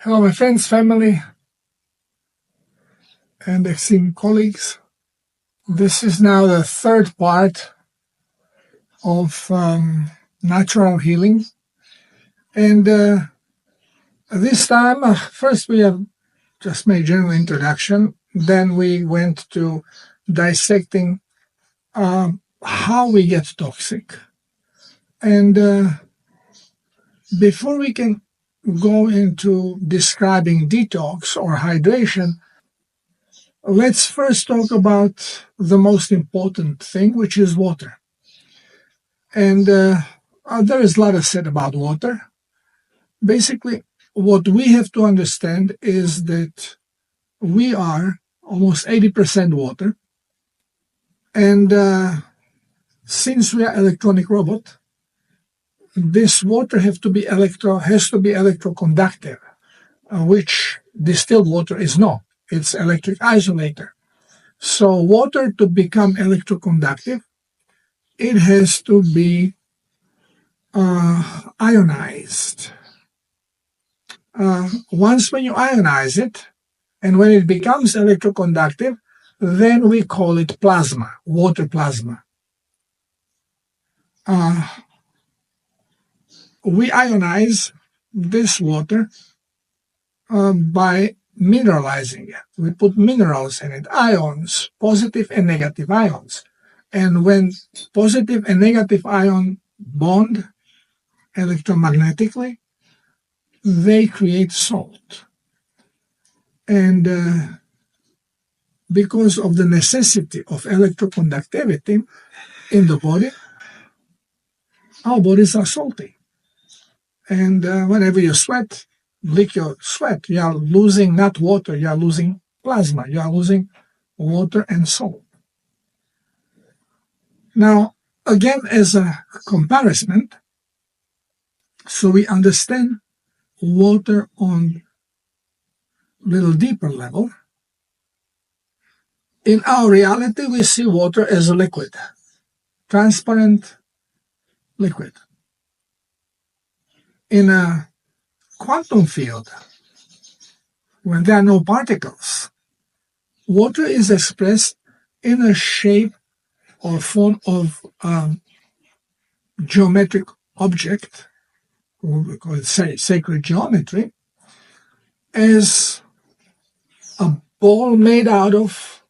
Hello, my friends, family, and esteemed colleagues. This is now the third part of natural healing. And this time, first we have just made a general introduction. Then we went to dissecting how we get toxic. And before we can go into describing detox or hydration, let's first talk about the most important thing, which is water. And there is a lot said about water. Basically, what we have to understand is that we are almost 80% water. And since we are electronic robot, this water has to be electro-conductive, which distilled water is not. It's electric isolator. So water, to become electroconductive, it has to be ionized. Once when you ionize it, and when it becomes electroconductive, then we call it plasma, water plasma. We ionize this water by mineralizing it. We put minerals in it, ions, positive and negative ions. And when positive and negative ion bond electromagnetically, they create salt. And because of the necessity of electroconductivity in the body, our bodies are salty. And whenever you sweat, leak your sweat, you are losing not water, you are losing plasma, you are losing water and salt. Now, again, as a comparison, so we understand water on a little deeper level. In our reality, we see water as a liquid, transparent liquid. In a quantum field, when there are no particles, water is expressed in a shape or form of geometric object, we call it sacred geometry, as a ball made out of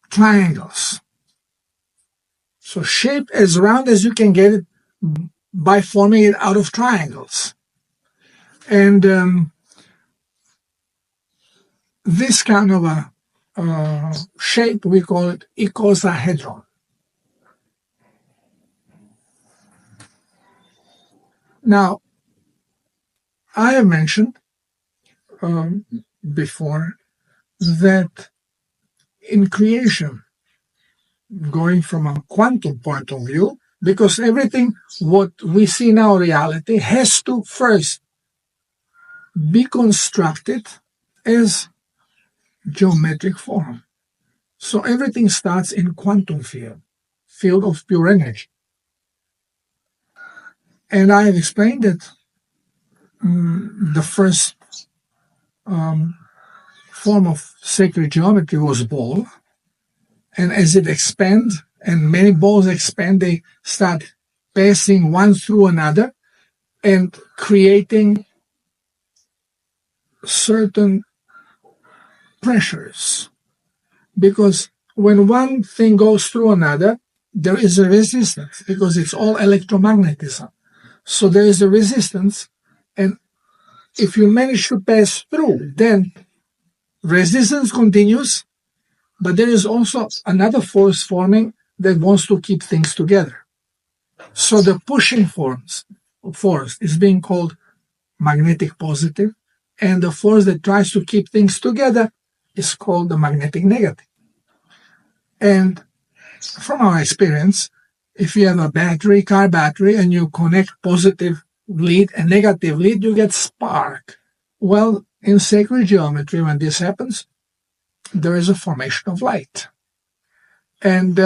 triangles. So shape as round as you can get it by forming it out of triangles. And this kind of a shape, we call it icosahedron. Now, I have mentioned before that in creation, going from a quantum point of view, because everything what we see in our reality has to first be constructed as geometric form. So everything starts in quantum field of pure energy. And I have explained that the first form of sacred geometry was ball. And as it expands, and many balls expand, they start passing one through another and creating certain pressures. Because when one thing goes through another, there is a resistance, because it's all electromagnetism. So there is a resistance, and if you manage to pass through, then resistance continues, but there is also another force forming that wants to keep things together. So the pushing force is being called magnetic positive, and the force that tries to keep things together is called the magnetic negative. And from our experience, if you have a car battery, and you connect positive lead and negative lead, you get spark. Well, in sacred geometry, when this happens, there is a formation of light. And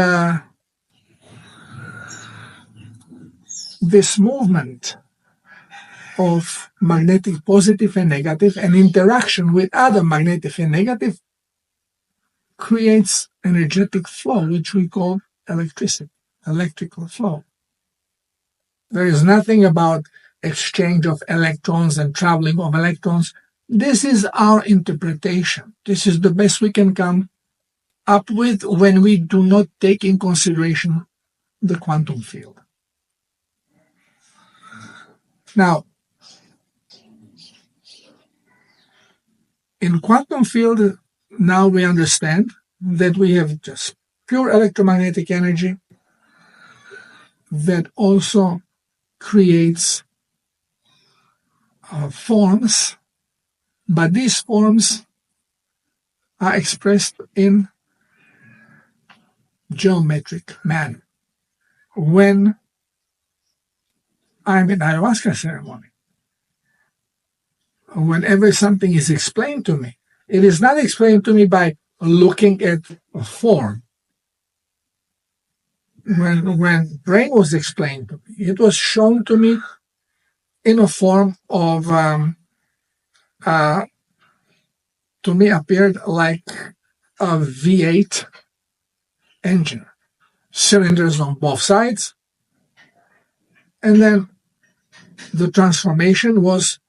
this movement of magnetic positive and negative, and interaction with other magnetic and negative creates energetic flow, which we call electricity, electrical flow. There is nothing about exchange of electrons and traveling of electrons. This is our interpretation. This is the best we can come up with when we do not take in consideration the quantum field. Now, in quantum field, now we understand that we have just pure electromagnetic energy that also creates forms, but these forms are expressed in geometric manner. When I'm in ayahuasca ceremony, whenever something is explained to me, it is not explained to me by looking at a form. When brain was explained to me, it was shown to me in a form of, to me appeared like a V8 engine, cylinders on both sides, and then the transformation was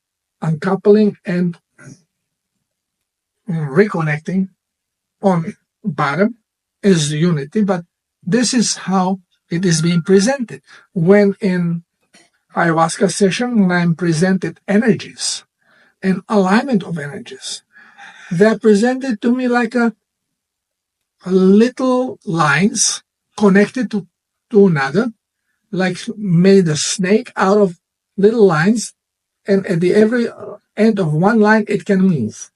uncoupling and reconnecting on bottom is unity, but this is how it is being presented. When in ayahuasca session, when I'm presented energies and alignment of energies, they're presented to me like a little lines connected to another, like made a snake out of little lines, and at the every end of one line it can move.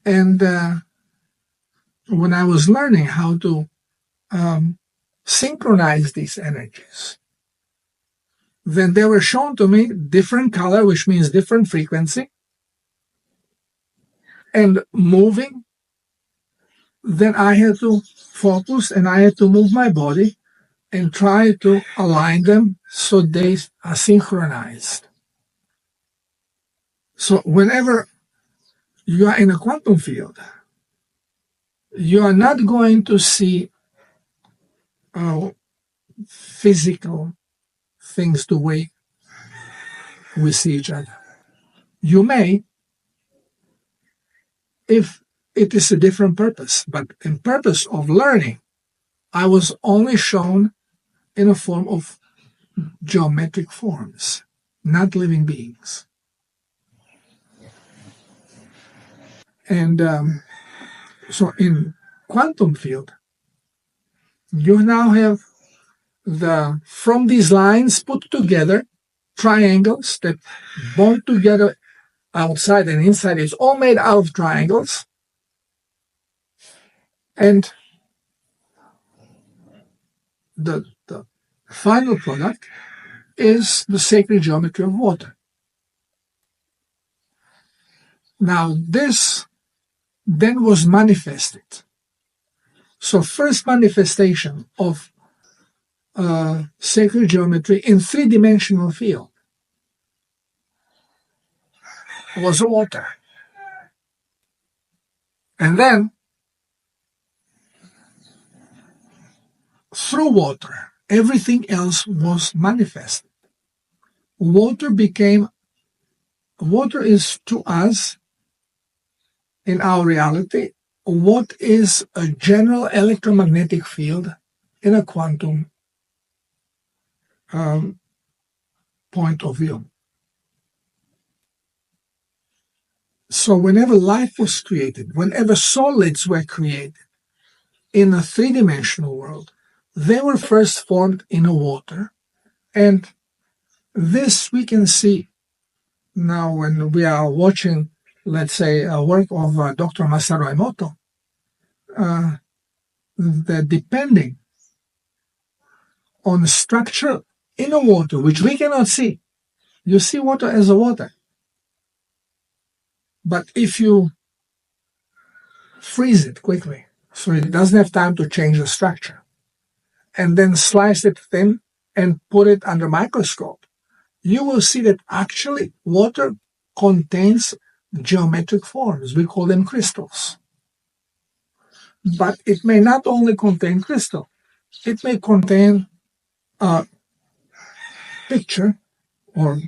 And when I was learning how to synchronize these energies, then they were shown to me different color, which means different frequency, and moving. Then I had to focus and I had to move my body and try to align them so they are synchronized. So whenever you are in a quantum field, you are not going to see physical things the way we see each other. You may, if it is a different purpose, but in purpose of learning, I was only shown in a form of geometric forms, not living beings. And so in quantum field, you now have from these lines put together triangles that bond together outside and inside. It's all made out of triangles. And the final product is the sacred geometry of water. Now this then was manifested. So first manifestation of sacred geometry in three-dimensional field was water. And then through water, everything else was manifested. Water is to us, in our reality, what is a general electromagnetic field in a quantum point of view. So whenever life was created, whenever solids were created in a three-dimensional world, they were first formed in a water. And this we can see now when we are watching, let's say, a work of Dr. Masaru Emoto, that depending on the structure in a water, which we cannot see, you see water as a water. But if you freeze it quickly, so it doesn't have time to change the structure, and then slice it thin and put it under microscope, you will see that actually water contains geometric forms. We call them crystals. But it may not only contain crystal, it may contain a picture or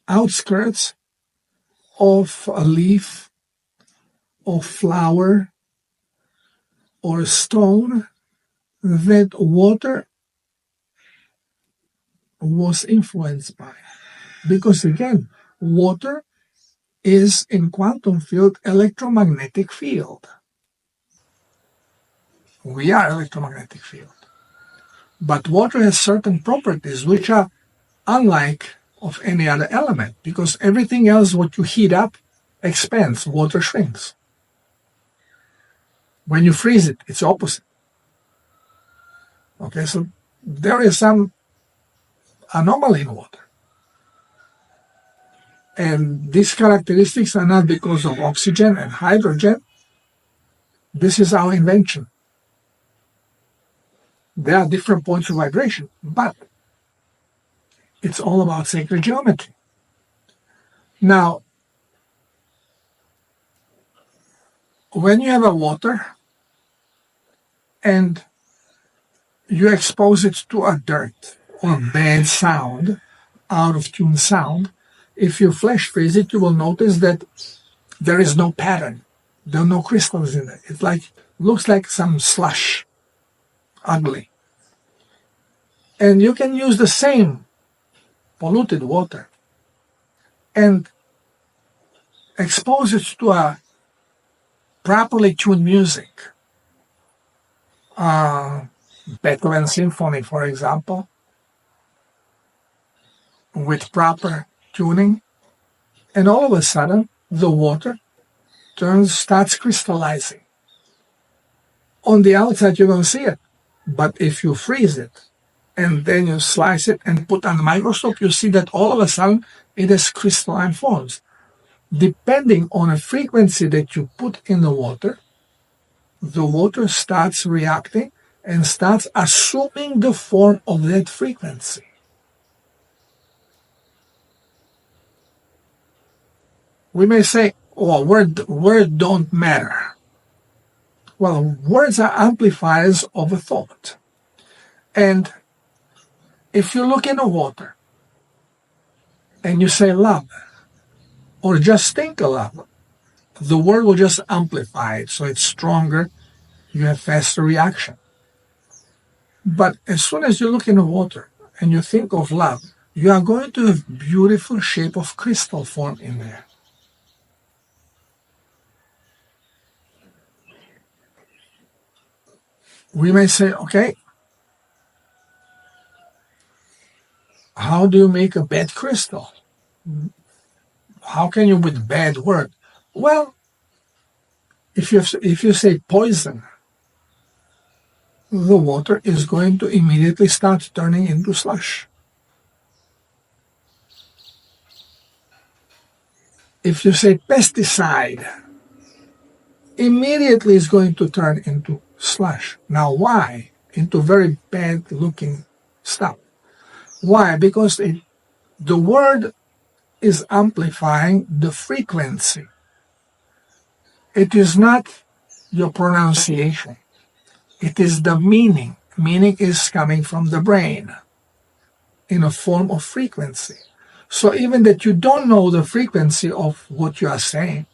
outskirts of a leaf or flower or stone that water was influenced by. Because again, water is in quantum field electromagnetic field. We are electromagnetic field. But water has certain properties which are unlike of any other element, because everything else what you heat up expands, water shrinks. When you freeze it, it's opposite. Okay, so there is some anomaly in water. And these characteristics are not because of oxygen and hydrogen. This is our invention. There are different points of vibration, but it's all about sacred geometry. Now, when you have a water and you expose it to a dirt or bad sound, out of tune sound, if you flash freeze it, you will notice that there is no pattern. There are no crystals in it. It looks like some slush, ugly. And you can use the same polluted water and expose it to a properly tuned music. Beethoven symphony, for example, with proper tuning, and all of a sudden the water starts crystallizing. On the outside you don't see it, but if you freeze it and then you slice it and put on the microscope, you see that all of a sudden it has crystalline forms. Depending on a frequency that you put in the water starts reacting and starts assuming the form of that frequency. We may say, oh, words don't matter. Well, words are amplifiers of a thought. And if you look in the water and you say love, or just think of love, the word will just amplify it, so it's stronger, you have faster reaction. But as soon as you look in the water and you think of love, you are going to have beautiful shape of crystal form in there. We may say, okay, how do you make a bad crystal? How can you with bad word? Well, if you say poison, the water is going to immediately start turning into slush. If you say pesticide, immediately it's going to turn into slush. Now why? Into very bad looking stuff. Why? Because the word is amplifying the frequency. It is not your pronunciation. It is the meaning. Meaning is coming from the brain in a form of frequency. So even that you don't know the frequency of what you are saying,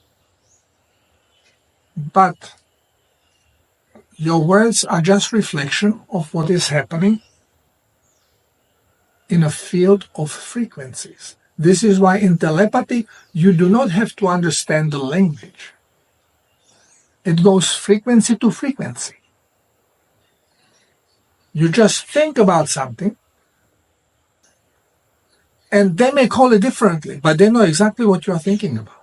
but your words are just reflection of what is happening in a field of frequencies. This is why in telepathy, you do not have to understand the language. It goes frequency to frequency. You just think about something, and they may call it differently, but they know exactly what you are thinking about.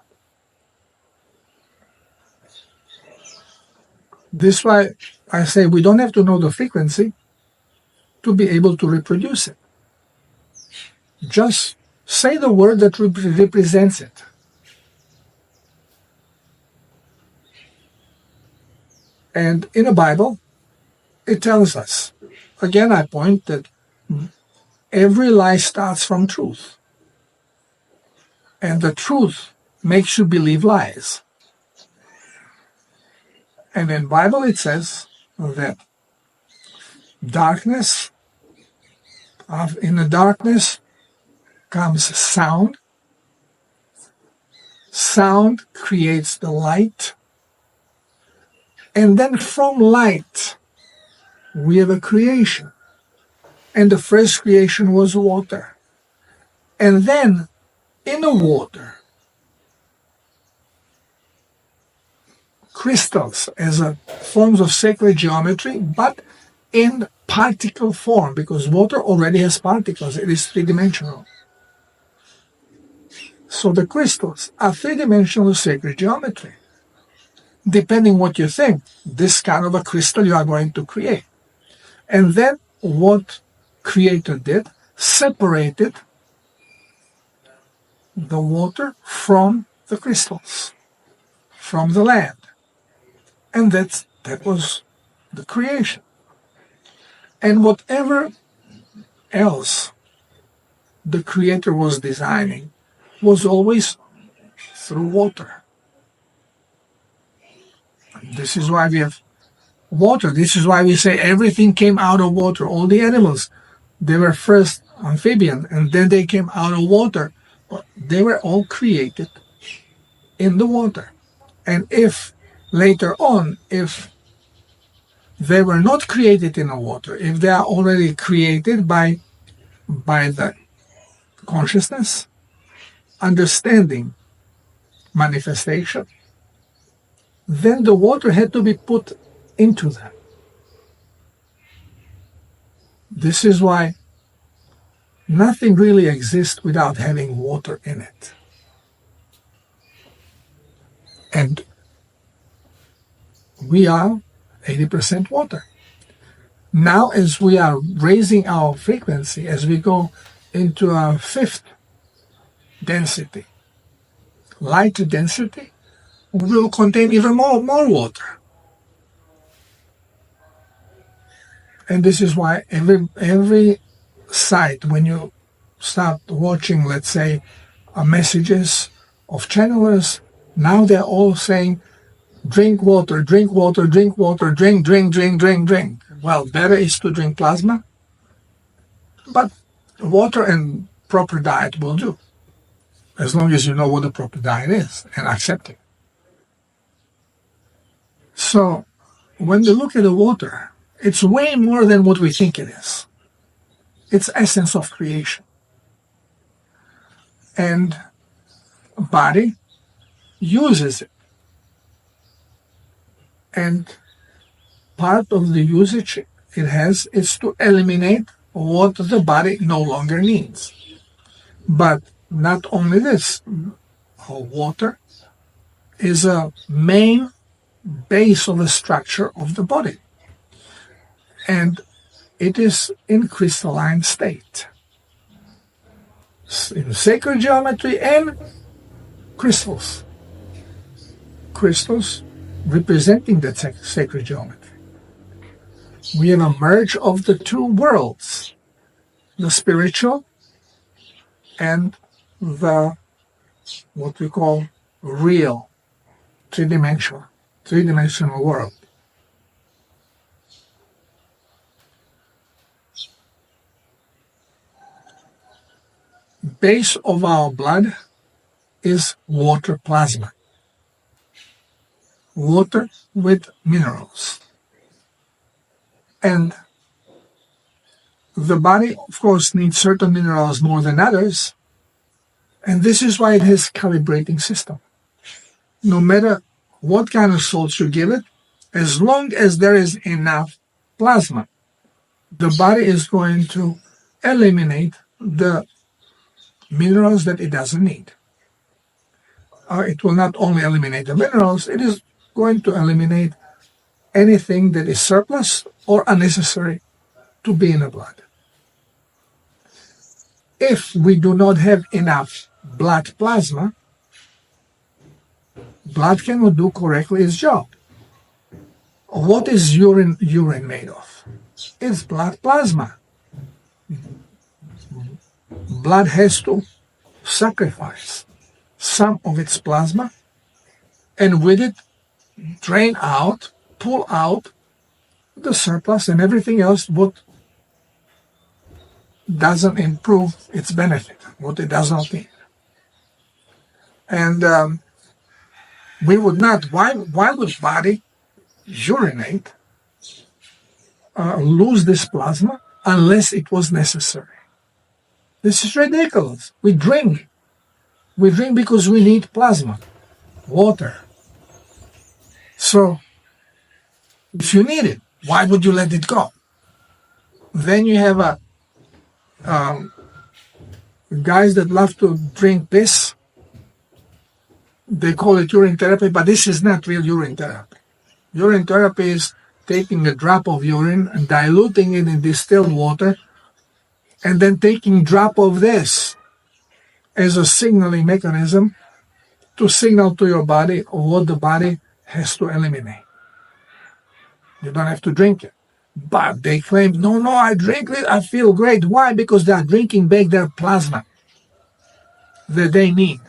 This is why I say we don't have to know the frequency to be able to reproduce it. Just say the word that represents it. And in the Bible, it tells us, again I point that every lie starts from truth. And the truth makes you believe lies. And in the Bible it says that in the darkness comes sound. Sound creates the light. And then from light, we have a creation. And the first creation was water. And then in the water, crystals as forms of sacred geometry, but in particle form, because water already has particles. It is three-dimensional. So the crystals are three-dimensional sacred geometry. Depending what you think, this kind of a crystal you are going to create. And then what Creator did, separated the water from the crystals, from the land. And that was the creation. And whatever else the Creator was designing was always through water. This is why we have water. This is why we say everything came out of water. All the animals, they were first amphibian, and then they came out of water. But they were all created in the water. And if later on, if they were not created in the water, if they are already created by the consciousness, understanding, manifestation, then the water had to be put into them. This is why nothing really exists without having water in it. And we are 80% water. Now, as we are raising our frequency, as we go into our fifth density, lighter density, we will contain even more water. And this is why every site, when you start watching, let's say, messages of channelers, now they're all saying, drink water, drink water, drink water, drink, drink, drink, drink, drink. Well, better is to drink plasma, but water and proper diet will do, as long as you know what the proper diet is and accept it. So, when we look at the water, it's way more than what we think it is. It's essence of creation. And body uses it. And part of the usage it has is to eliminate what the body no longer needs. But not only this, water is a main base of the structure of the body. And it is in crystalline state, in sacred geometry and crystals. Crystals representing that sacred geometry. We have a merge of the two worlds, the spiritual and the what we call real, three-dimensional world. Base of our blood is water plasma. Water with minerals. And the body, of course, needs certain minerals more than others, and this is why it has calibrating system. No matter what kind of salts you give it, as long as there is enough plasma, the body is going to eliminate the minerals that it doesn't need. It will not only eliminate the minerals, it is going to eliminate anything that is surplus or unnecessary to be in the blood. If we do not have enough blood plasma, blood cannot do correctly its job. What is urine made of? It's blood plasma. blood has to sacrifice some of its plasma and with it drain out, pull out the surplus and everything else what doesn't improve its benefit, what it does not need. And we would not, why would body urinate, lose this plasma unless it was necessary? This is ridiculous. We drink. We drink because we need plasma, water. So, if you need it, why would you let it go? Then you have guys that love to drink piss. They call it urine therapy, but this is not real urine therapy. Urine therapy is taking a drop of urine and diluting it in distilled water and then taking drop of this as a signaling mechanism to signal to your body what the body has to eliminate. You don't have to drink it. But they claim, no, I drink it, I feel great. Why? Because they are drinking back their plasma that they need.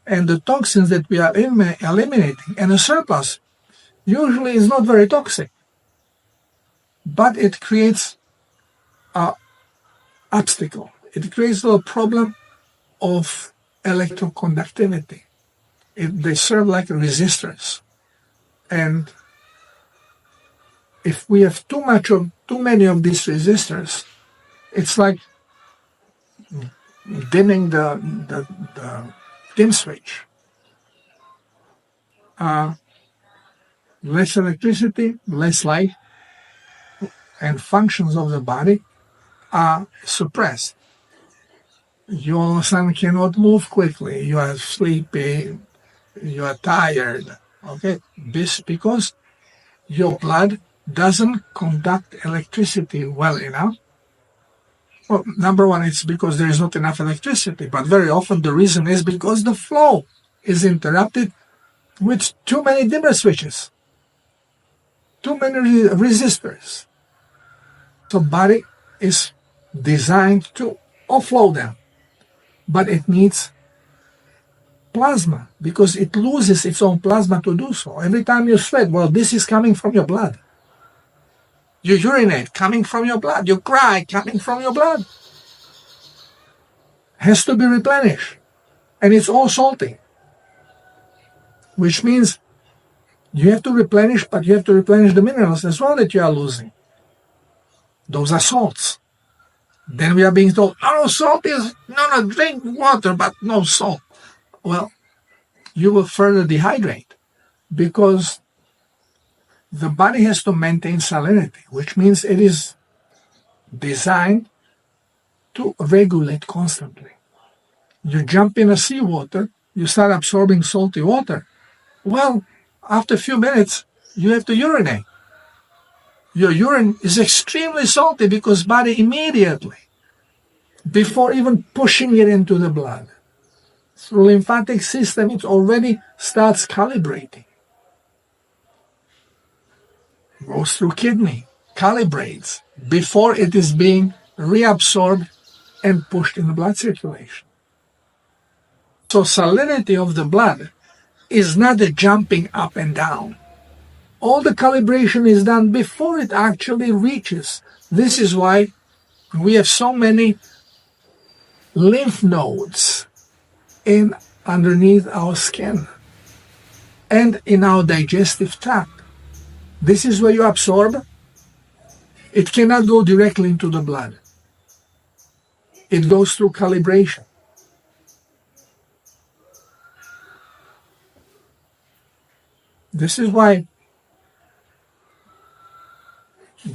And the toxins that we are eliminating, and the surplus, usually is not very toxic. But it creates an obstacle. It creates a problem of electroconductivity. They serve like resistors. And if we have too many of these resistors, it's like dimming the dim switch. Less electricity, less light, and functions of the body are suppressed. You all of a sudden cannot move quickly. You are sleepy. You are tired. Okay, this because your blood doesn't conduct electricity well enough. Well, number one, it's because there is not enough electricity, but very often the reason is because the flow is interrupted with too many dimmer switches, too many resistors. So body is designed to offload them, but it needs plasma because it loses its own plasma to do so. Every time you sweat, well, this is coming from your blood. You urinate, coming from your blood. You cry, coming from your blood. Has to be replenished. And it's all salty. Which means you have to replenish, but you have to replenish the minerals as well that you are losing. Those are salts. Then we are being told, oh, salt is, no, drink water, but no salt. Well, you will further dehydrate because the body has to maintain salinity, which means it is designed to regulate constantly. You jump in a seawater, you start absorbing salty water. Well, after a few minutes, you have to urinate. Your urine is extremely salty because body immediately, before even pushing it into the blood, through lymphatic system, it already starts calibrating. Goes through kidney, calibrates before it is being reabsorbed and pushed in the blood circulation. So salinity of the blood is not a jumping up and down. All the calibration is done before it actually reaches. This is why we have so many lymph nodes underneath our skin and in our digestive tract. This is where you absorb. It cannot go directly into the blood. It goes through calibration. This is why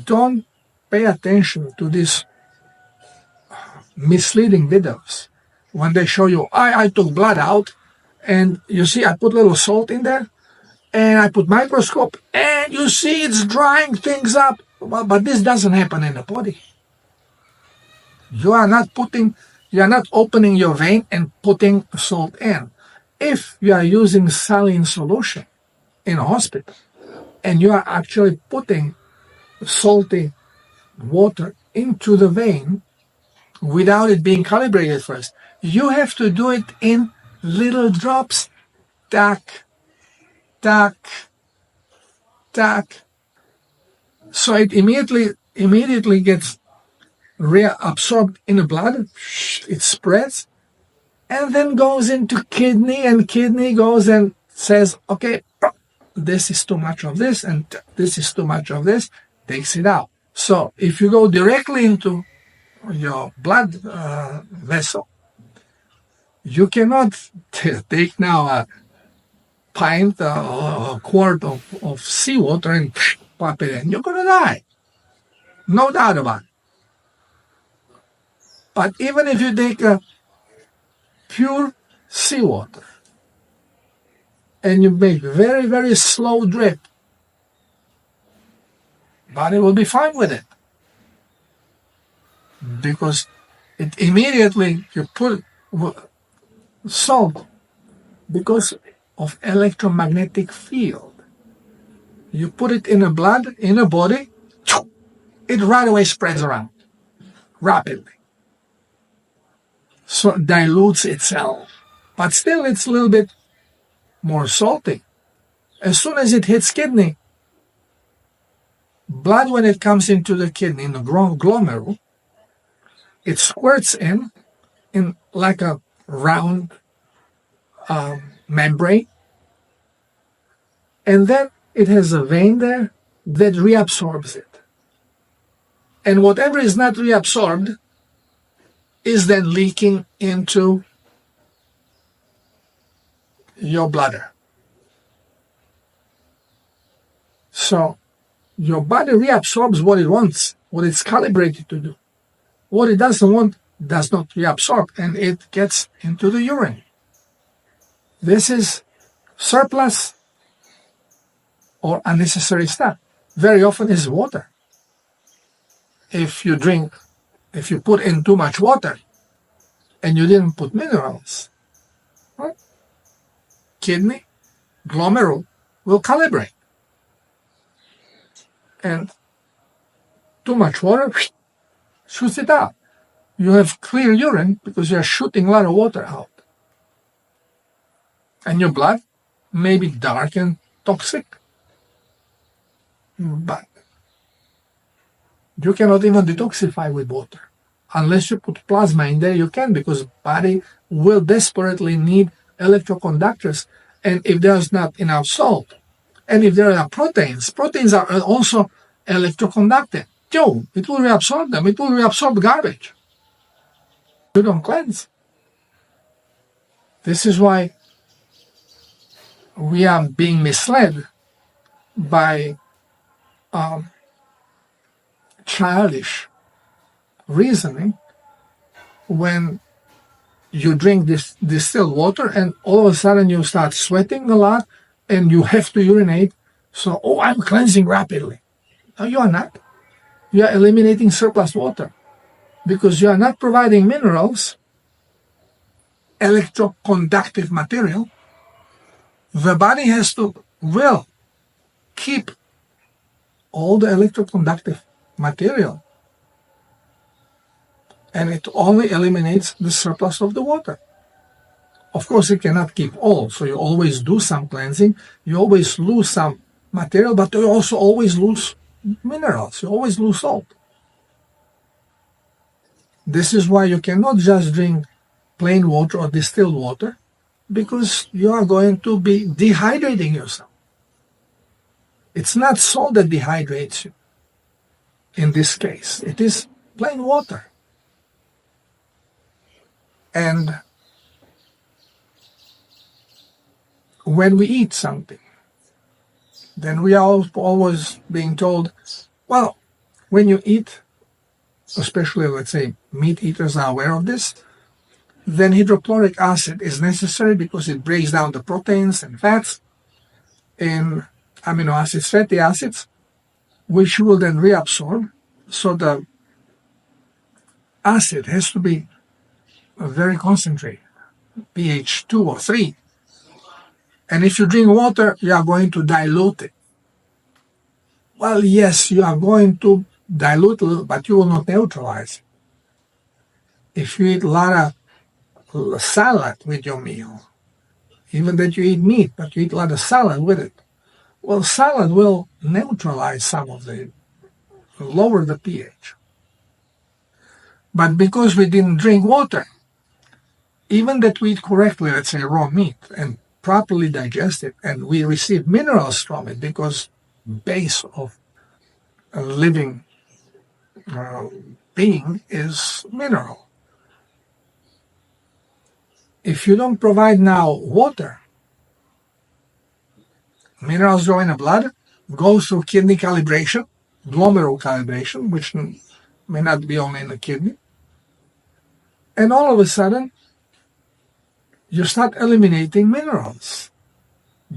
don't pay attention to these misleading videos when they show you, I took blood out and you see I put a little salt in there and I put microscope and you see it's drying things up. Well, but this doesn't happen in the body. You are not opening your vein and putting salt in. If you are using saline solution in a hospital and you are actually putting salty water into the vein, without it being calibrated first. You have to do it in little drops. Tack, tack, tack. So it immediately gets reabsorbed in the blood. It spreads and then goes into kidney, and kidney goes and says, okay, this is too much of this and this is too much of this, takes it out. So if you go directly into your blood vessel, you cannot take now a pint or a quart of seawater and pop it in. You're going to die. No doubt about it. But even if you take a pure seawater and you make very, very slow drip, body will be fine with it. Because it immediately, you put salt, because of electromagnetic field. You put it in the blood, in the body, it right away spreads around rapidly. So it dilutes itself. But still, it's a little bit more salty. As soon as it hits kidney, blood, when it comes into the kidney, in the glomerule, it squirts in like a round membrane, and then it has a vein there that reabsorbs it. And whatever is not reabsorbed is then leaking into your bladder. So your body reabsorbs what it wants, what it's calibrated to do. What it doesn't want does not reabsorb, and it gets into the urine. This is surplus or unnecessary stuff. Very often is water. If you put in too much water and you didn't put minerals, right? Kidney, glomerule will calibrate. And too much water shoots it out. You have clear urine because you're shooting a lot of water out. And your blood may be dark and toxic. But you cannot even detoxify with water. Unless you put plasma in there, you can, because body will desperately need electroconductors. And if there's not enough salt, and if there are proteins are also electroconductive. It will reabsorb them. It will reabsorb garbage. You don't cleanse. This is why we are being misled by childish reasoning when you drink this distilled water and all of a sudden you start sweating a lot and you have to urinate. So, I'm cleansing rapidly. No, you are not. You are eliminating surplus water because you are not providing minerals, electroconductive material. The body will keep all the electroconductive material, and it only eliminates the surplus of the water. Of course, it cannot keep all, so you always do some cleansing, you always lose some material, but you also always lose minerals, you always lose salt. This is why you cannot just drink plain water or distilled water, because you are going to be dehydrating yourself. It's not salt that dehydrates you. In this case, it is plain water. And when we eat something, then we are always being told, well, when you eat, especially, let's say, meat eaters are aware of this, then hydrochloric acid is necessary because it breaks down the proteins and fats in amino acids, fatty acids, which will then reabsorb. So the acid has to be very concentrated, pH 2 or 3. And if you drink water, you are going to dilute it. Well, yes, you are going to dilute a little, but you will not neutralize it. if you eat a lot of salad with your meal, even that you eat meat, but you eat a lot of salad with it, well, salad will neutralize some of the, lower the pH. But because we didn't drink water, even that we eat correctly, let's say raw meat, and properly digest it, and we receive minerals from it, because base of a living being is mineral. If you don't provide now water, minerals go in the blood, goes through kidney calibration, glomerular calibration, which may not be only in the kidney, and all of a sudden you start eliminating minerals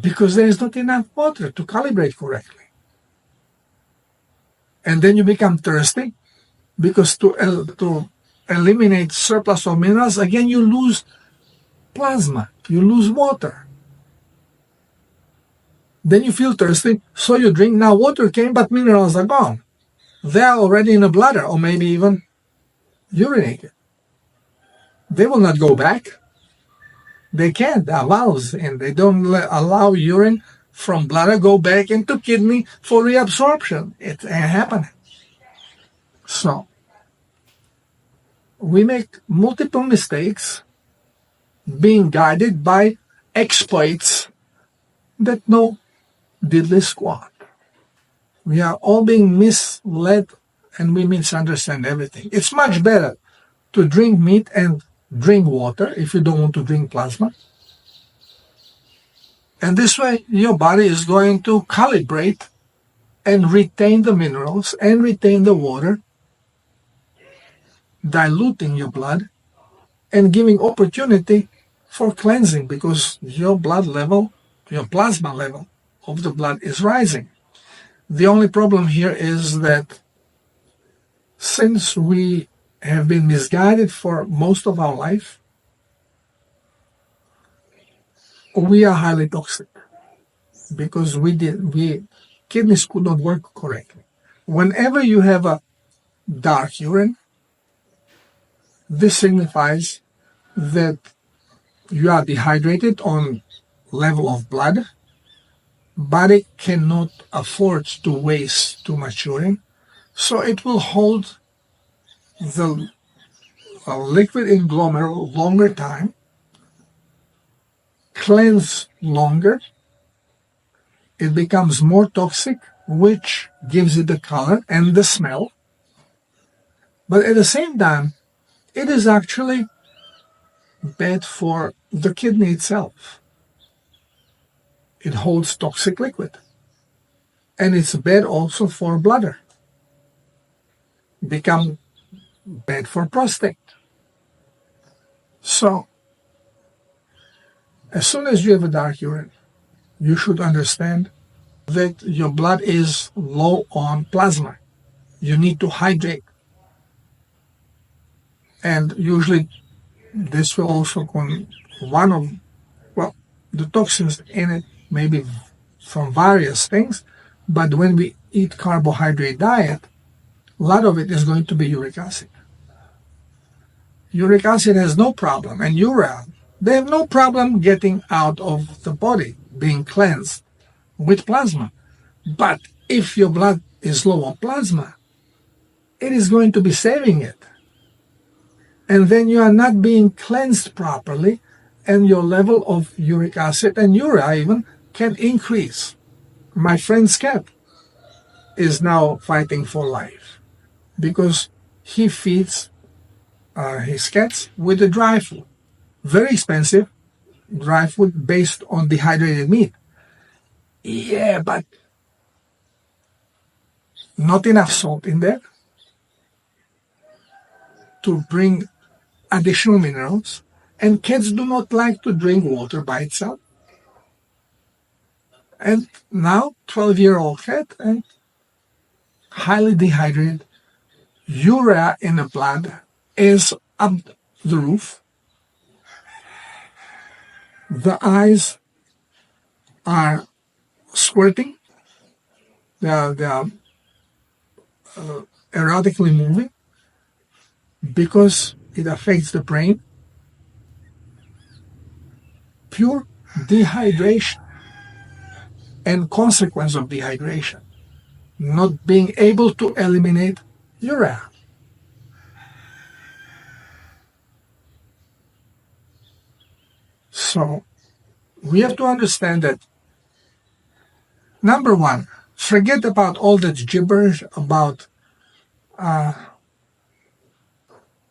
because there is not enough water to calibrate correctly. And then you become thirsty because to eliminate surplus of minerals, again you lose plasma, you lose water. Then you feel thirsty, so you drink. Now water came, but minerals are gone. They are already in the bladder, or maybe even urinated. They will not go back. They can't. There are valves, and they don't allow urine from bladder go back into kidney for reabsorption. It ain't happening. So we make multiple mistakes being guided by exploits that know diddly squat. We are all being misled and we misunderstand everything. It's much better to drink meat and drink water if you don't want to drink plasma. And this way, your body is going to calibrate and retain the minerals and retain the water, diluting your blood and giving opportunity for cleansing, because your blood level, your plasma level of the blood is rising. The only problem here is that since we have been misguided for most of our life, we are highly toxic because kidneys could not work correctly. Whenever you have a dark urine, this signifies that you are dehydrated on level of blood. Body cannot afford to waste too much urine, so it will hold the liquid in glomerule longer time, cleanse longer, it becomes more toxic, which gives it the color and the smell. But at the same time, it is actually bad for the kidney itself. It holds toxic liquid. And it's bad also for bladder. Become bad for prostate. So, as soon as you have a dark urine, you should understand that your blood is low on plasma. You need to hydrate. And usually this will also the toxins in it may be from various things, but when we eat carbohydrate diet, a lot of it is going to be uric acid. Uric acid has no problem, and urea, they have no problem getting out of the body, being cleansed with plasma. But if your blood is low on plasma, it is going to be saving it. And then you are not being cleansed properly, and your level of uric acid and urea even can increase. My friend's cat is now fighting for life because he feeds his cats with the dry food. Very expensive dry food based on dehydrated meat. Yeah, but not enough salt in there to bring additional minerals. And cats do not like to drink water by itself. And now 12-year-old cat and highly dehydrated, urea in the blood is up the roof. The eyes are squirting. They are erratically moving because it affects the brain. Pure dehydration and consequence of dehydration, not being able to eliminate urea. So we have to understand that, number one, forget about all that gibberish about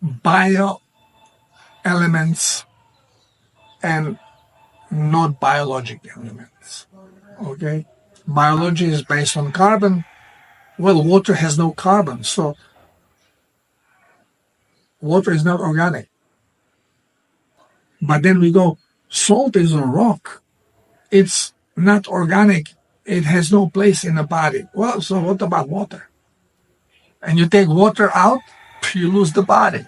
bio elements and not biological elements. Okay? Biology is based on carbon. Well, water has no carbon, so water is not organic. But then we go, salt is a rock. It's not organic. It has no place in the body. Well, so what about water? And you take water out, you lose the body.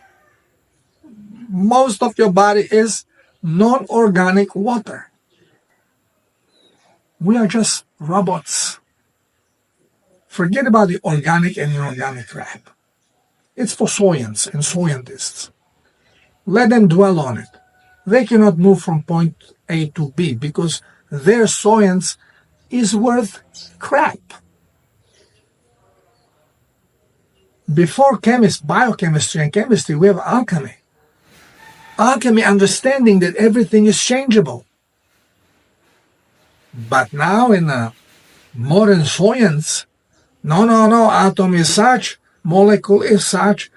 Most of your body is non-organic water. We are just robots. Forget about the organic and inorganic crap. It's for science and scientists. Let them dwell on it. They cannot move from point A to B because their science is worth crap. Before biochemistry and chemistry, we have alchemy. Alchemy understanding that everything is changeable. But now in modern science, no, atom is such, molecule is such,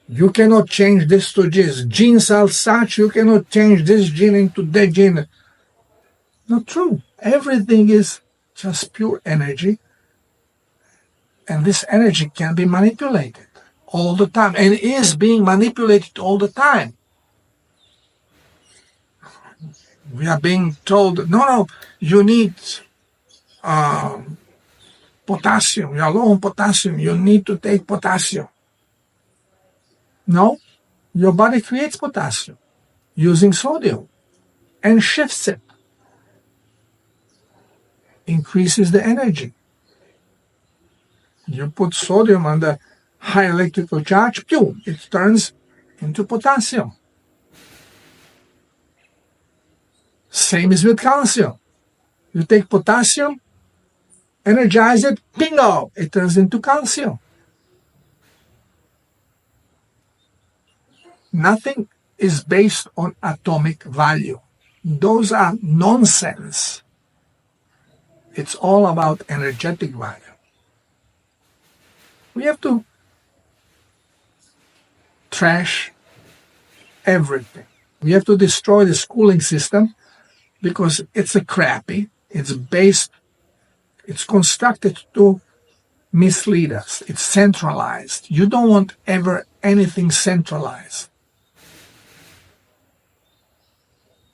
you cannot change this to this. Genes are such, you cannot change this gene into that gene. Not true. Everything is just pure energy, and this energy can be manipulated all the time, and is being manipulated all the time. We are being told, no, you need potassium. You are low on potassium. You need to take potassium. No, your body creates potassium using sodium and shifts it. Increases the energy. You put sodium under high electrical charge, it turns into potassium. Same is with calcium. You take potassium, energize it, bingo, it turns into calcium. Nothing is based on atomic value. Those are nonsense. It's all about energetic value. We have to trash everything. We have to destroy the schooling system because it's a crappy, it's constructed to mislead us. It's centralized. You don't want ever anything centralized.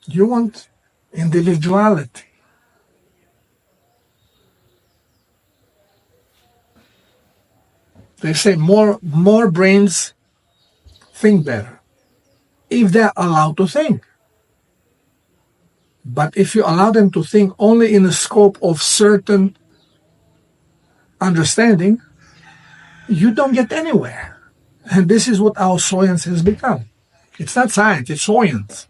You want individuality. They say more brains think better, if they're allowed to think. But if you allow them to think only in the scope of certain understanding, you don't get anywhere. And this is what our science has become. It's not science, it's science.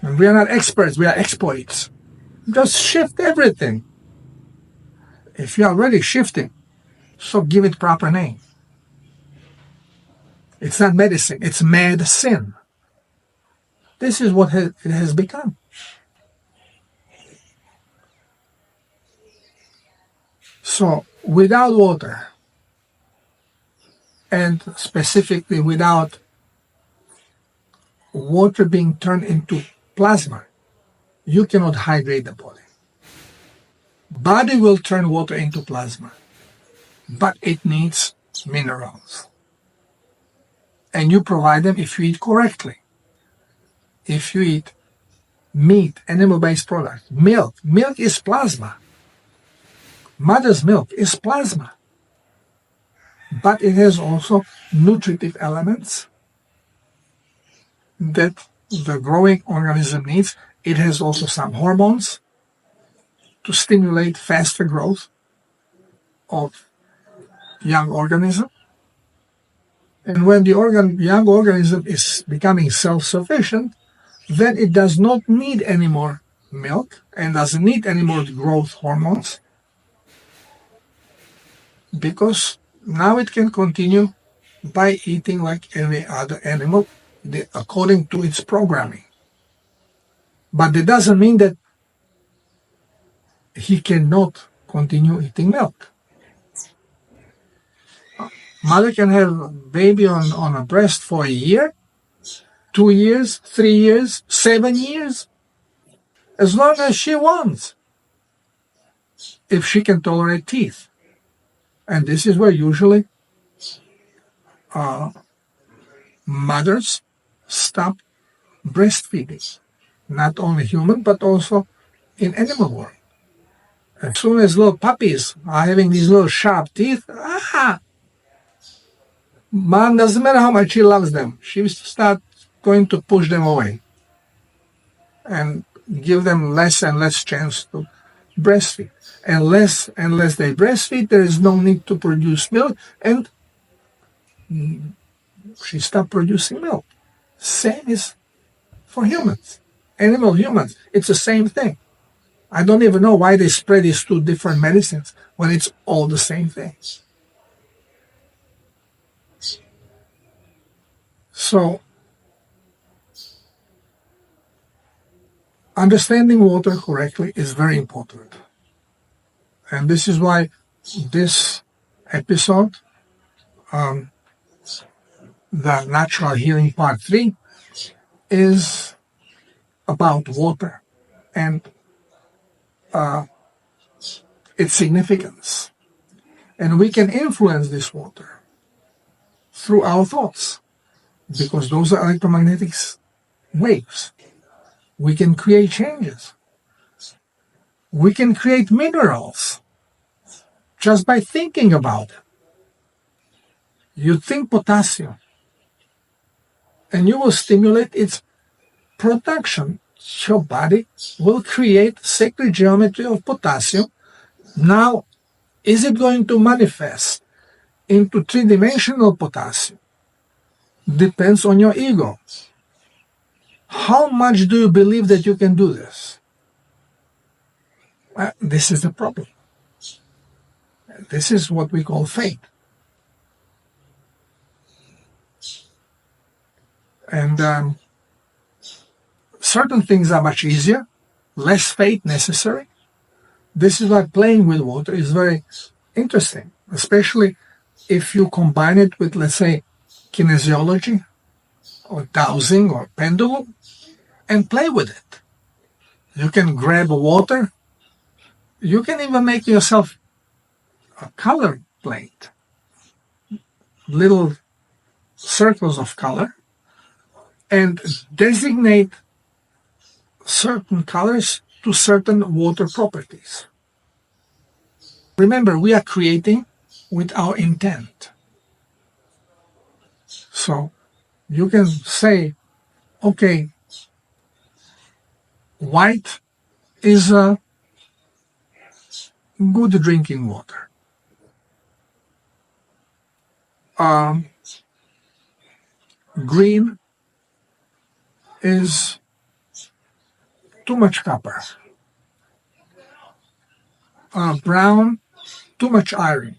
And we are not experts, we are exploits. Just shift everything. If you are already shifting, so give it proper name. It's not medicine, it's medicine. This is what it has become. So without water, and specifically without water being turned into plasma, you cannot hydrate the body. Body will turn water into plasma, but it needs minerals. And you provide them if you eat correctly. If you eat meat, animal-based products, milk is plasma. Mother's milk is plasma. But it has also nutritive elements that the growing organism needs. It has also some hormones to stimulate faster growth of young organism. And when the young organism is becoming self-sufficient, then it does not need any more milk and doesn't need any more growth hormones, because now it can continue by eating like any other animal according to its programming. But it doesn't mean that he cannot continue eating milk. Mother can have a baby on a breast for a year, 2 years, 3 years, 7 years, as long as she wants, if she can tolerate teeth. And this is where usually mothers stop breastfeeding, not only human, but also in animal world. As soon as little puppies are having these little sharp teeth, mom, doesn't matter how much she loves them, she will start going to push them away and give them less and less chance to breastfeed. And less they breastfeed, there is no need to produce milk, and she stopped producing milk. Same is for humans, animal humans. It's the same thing. I don't even know why they spread these two different medicines when it's all the same thing. So, understanding water correctly is very important. And this is why this episode, the Natural Healing Part 3, is about water and its significance. And we can influence this water through our thoughts, because those are electromagnetic waves. We can create changes. We can create minerals just by thinking about it. You think potassium, and you will stimulate its production. Your body will create sacred geometry of potassium. Now, is it going to manifest into three-dimensional potassium? Depends on your ego. How much do you believe that you can do this? This is the problem. This is what we call faith. And certain things are much easier, less faith necessary. This is why playing with water is very interesting, especially if you combine it with, let's say, kinesiology or dowsing or pendulum, and play with it. You can grab water. You can even make yourself a color plate, little circles of color, and designate certain colors to certain water properties. Remember, we are creating with our intent. So you can say, okay, white is a good drinking water. Green is too much copper. Brown, too much iron.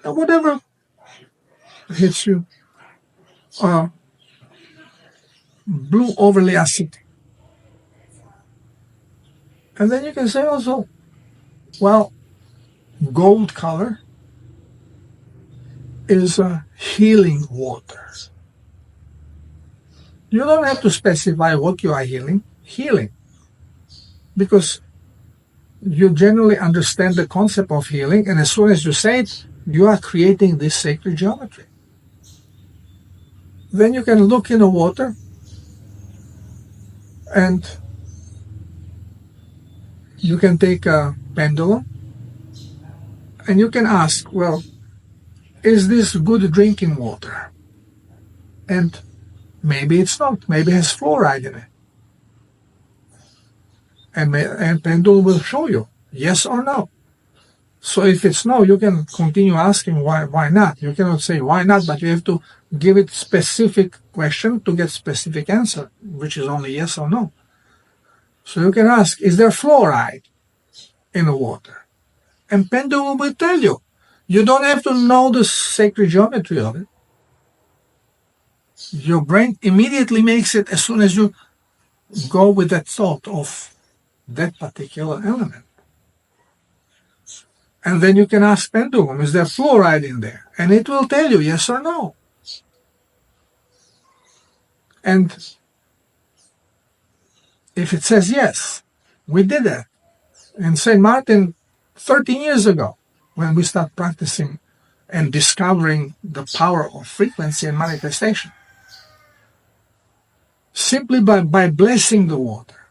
Whatever hits you. Blue, overly acidic. And then you can say also, well, gold color is a healing water. You don't have to specify what you are healing, because you generally understand the concept of healing, and as soon as you say it, you are creating this sacred geometry. Then you can look in the water and you can take a pendulum and you can ask, well, is this good drinking water? And maybe it's not. Maybe it has fluoride in it. And pendulum will show you, yes or no. So if it's no, you can continue asking why not. You cannot say why not, but you have to give it specific question to get specific answer, which is only yes or no. So you can ask, is there fluoride in the water? And pendulum will tell you. You don't have to know the sacred geometry of it. Your brain immediately makes it as soon as you go with that thought of that particular element. And then you can ask pendulum, is there fluoride in there? And it will tell you yes or no. And if it says yes, we did that in St. Martin 13 years ago when we started practicing and discovering the power of frequency and manifestation. Simply by blessing the water,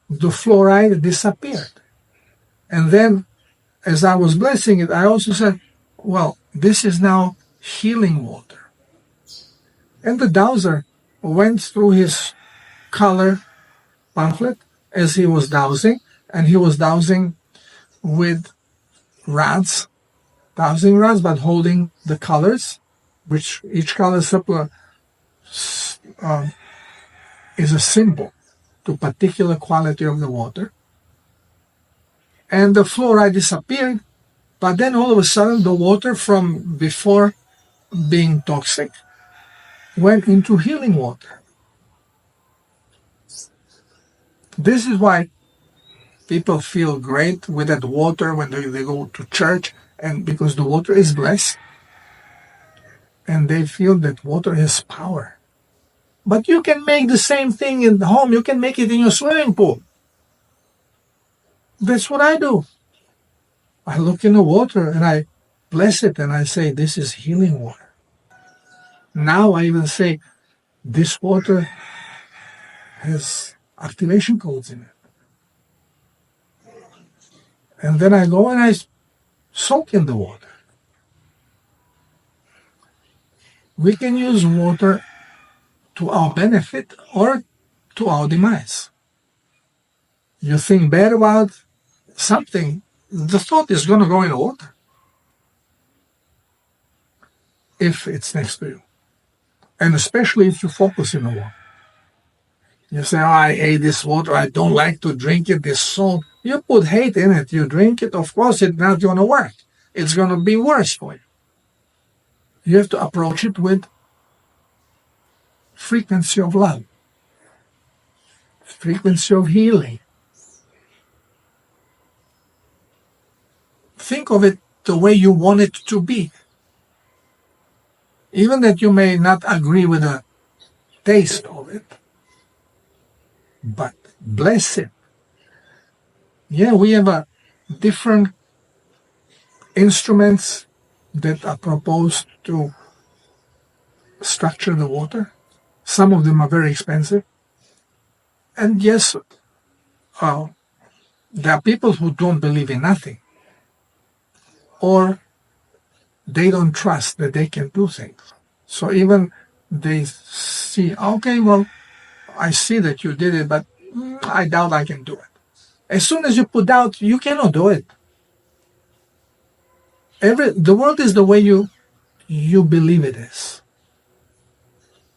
the fluoride disappeared. And then, as I was blessing it, I also said, well, this is now healing water. And the dowser went through his color pamphlet as he was dowsing, and he was dowsing with rods, dowsing rods, but holding the colors, which each color is a symbol to particular quality of the water. And the fluoride disappeared, but then all of a sudden the water from before being toxic went into healing water. This is why people feel great with that water when they go to church, and because the water is blessed, and they feel that water has power. But you can make the same thing in the home. You can make it in your swimming pool. That's what I do. I look in the water and I bless it and I say, this is healing water. Now I even say, this water has activation codes in it. And then I go and I soak in the water. We can use water to our benefit or to our demise. You think bad about something, the thought is going to go in the water if it's next to you. And especially if you focus in the water. You say, oh, I hate this water, I don't like to drink it, this salt. You put hate in it, you drink it, of course it's not going to work. It's going to be worse for you. You have to approach it with frequency of love, frequency of healing. Think of it the way you want it to be. Even that you may not agree with the taste of it, but bless it. Yeah, we have a different instruments that are proposed to structure the water. Some of them are very expensive. And yes, there are people who don't believe in nothing, or they don't trust that they can do things. So even they see, okay, well, I see that you did it, but I doubt I can do it. As soon as you put doubt, you cannot do it. The world is the way you believe it is.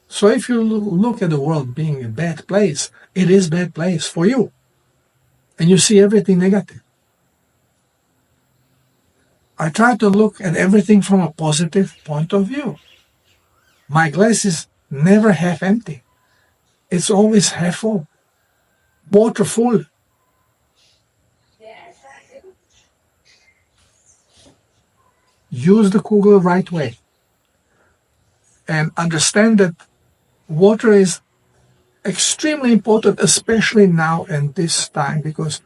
So if you look at the world being a bad place, it is a bad place for you. And you see everything negative. I try to look at everything from a positive point of view. My glass is never half empty. It's always half full. Water full. Use the kugel right way. And understand that water is extremely important, especially now and this time, because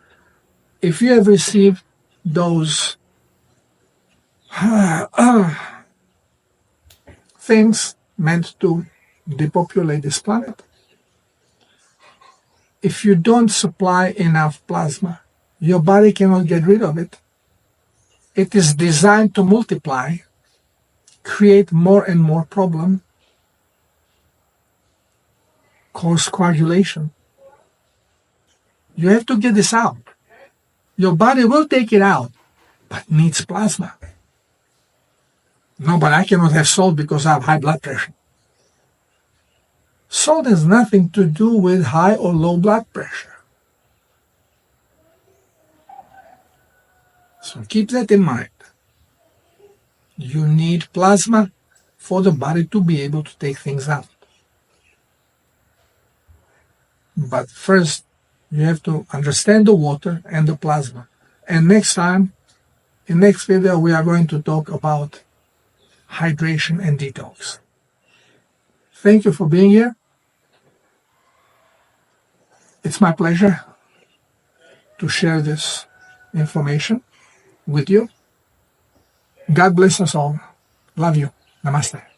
if you have received those things meant to depopulate this planet, if you don't supply enough plasma, your body cannot get rid of it. It is designed to multiply, create more and more problem, cause coagulation. You have to get this out. Your body will take it out, but needs plasma. No, but I cannot have salt because I have high blood pressure. Salt has nothing to do with high or low blood pressure. So keep that in mind. You need plasma for the body to be able to take things out. But first, you have to understand the water and the plasma. And next time, in next video, we are going to talk about hydration and detox. Thank you for being here. It's my pleasure to share this information with you. God bless us all. Love you. Namaste.